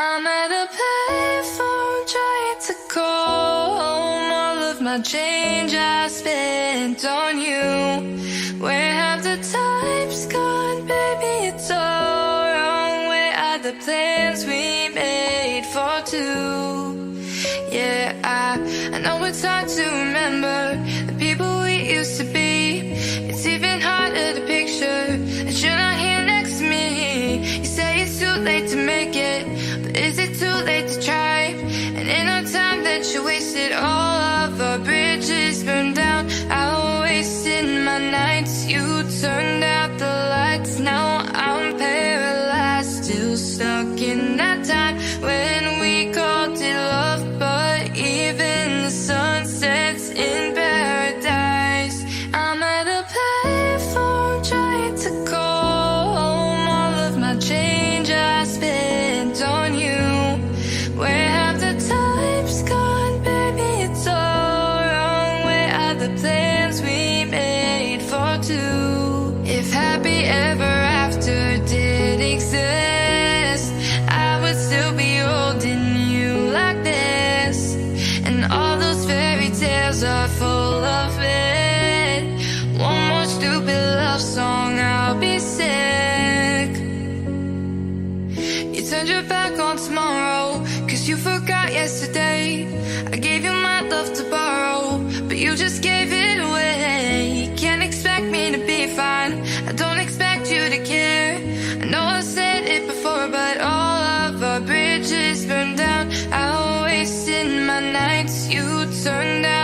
I'm at a payphone trying to call home. All of my change I spent on you. Where have the times gone, baby? It's all wrong. Where are the plans we made for two? Yeah, I know it's hard to remember the people we used to be. It's even harder to picture that you're not here next to me. You say it's too late to make it, but is it too late to try? And in our time that you wasted, all of our bridges burned down. I wasted my nights, you turned out the lights. Now I'm paralyzed, still stuck in that time when we called it love. But even the sun sets in paradise. I'm at a payphone trying to call home. All of my change I spent on you. Where have the times gone, baby? It's all wrong. Where are the plans we made for two? If happy ever after did exist, I would still be holding you like this. And all those fairy tales are full of it. One more stupid love song, I'll be sick. You turned your back on tomorrow, cause you forgot yesterday. I gave you my love to borrow, but you just gave it away. You can't expect me to be fine, I don't expect you to care. I know I said it before, but all of our bridges burned down. I wasted my nights, you turned out